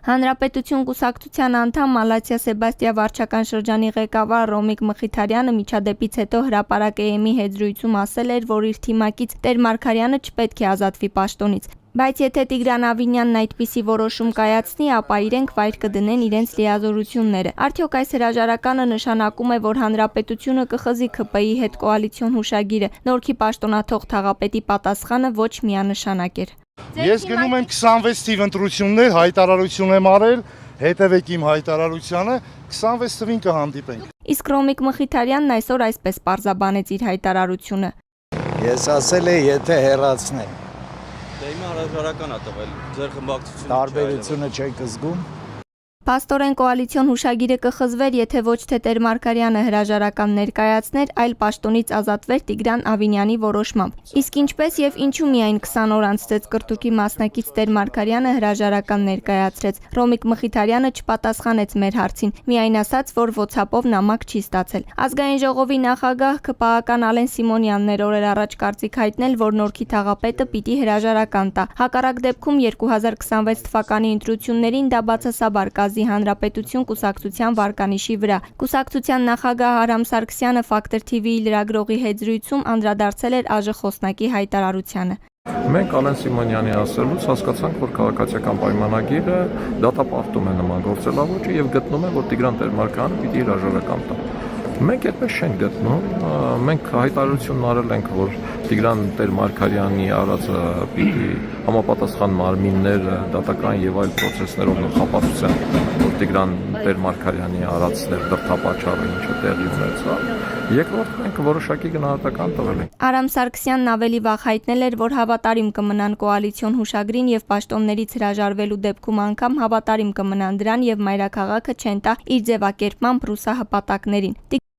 Հանրապետություն կուսակցության անդամ Մալաթիա Սեբաստիա վարչական շրջանի ղեկավար Ռոմիկ Մխիթարյանը միջադեպից հետո հրապարակ EM-ի հետ զրույցում ասել էր, որ իր թիմակից Տեր Մարգարյանը չպետք է ազատվի պաշտոնից, բայց եթե Տիգրան Ավինյանն այդպիսի որոշում կայացնի, ապա իրենք վայր կդնեն իրենց լիազորությունները։ Արդյոք այս հրաժարականը նշանակում է, որ Հանրապետությունը կխզի ՔՊ-ի հետ կոալիցիոն հուշագիրը, Նորքի պաշտոնաթող թաղապետի պատասխանը ոչ միանշանակ էր։ Ես գնում եմ 26 թիվ ընտրություններ, հայտարարություն եմ արել, հետևեք իմ հայտարարությանը, 26 թվին կհանդիպենք։ Իսկ Ռոմիկ Մխիթարյանն այսօր այսպես պարզաբանեց իր հայտարարությունը։ Ես ասել եմ, եթե հեռացնեն։ Դե հիմա հրաժարական ա տվել, ձեր խմբակցությունը Տարբերությունը չեք զգում։ Փաստորեն կոալիցիոն հուշագիրը կխզվեր, եթե ոչ թե Տեր Մարգարյանը հրաժարական ներկայացներ, այլ պաշտոնից ազատվեր Տիգրան Ավինյանի որոշմամբ։ Իսկ ինչպես եւ ինչու միայն 20 օր անց ծեծկրտուկի մասնակից Տեր Մարգարյանը հրաժարական ներկայացրեց։ Ռոմիկ Մխիթարյանը չպատասխանեց մեր հարցին, միայն ասաց, որ WhatsApp-ով նամակ չի ստացել։ Ազգային ժողովի նախագահ ԿՊԱ-ական Ալեն Սիմոնյանն էր օրեր առաջ կարծիք հայտնել, որ Նորքի թաղապետը պիտի հրաժարական տա։ Հակառակ դեպքում 2026 թվականի ընտրություններին դա բացասաբար կազդի Հանրապետություն կուսակցության վարկանիշի վրա։ Կուսակցության նախագահ Արամ Սարգսյանը Factor TV-ի լրագրողի հետ զրույցում անդրադարձել էր ԱԺ խոսնակի հայտարարությանը։ Մենք Ալեն Սիմոնյանի ասելուց հասկացանք, որ քաղաքացիական պայմանագիրը դատապարտում է նման գործելավոճը եւ գտնում է, որ Տիգրան Տեր-Մարգարյանը պիտի հրաժարական տա։ Մենք այդպես չենք գտնում, մենք հայտարարությունն արել ենք, որ Տիգրան Տեր-Մարգարյանի արածը պիտի համապատասխան մարմիններ դատական եւ այլ process-ներով նախապատվության, որ Տիգրան Տեր-Մարգարյանի արածն էր դրդապատճառը, ինչը տեղի ունեցավ։ Երկրորդ մենք որոշակի գնահատական տվել ենք։ Արամ Սարգսյանն ավելի վաղ հայտնել էր, որ հավատարիմ կմնան կոալիցիոն հուշագրին եւ պաշտոններից հրաժարվելու դեպքում անգամ հավատարիմ կմնան դրան եւ մայրաքաղաքը չեն տա իր ձևակերպման ռուսահպատակներին։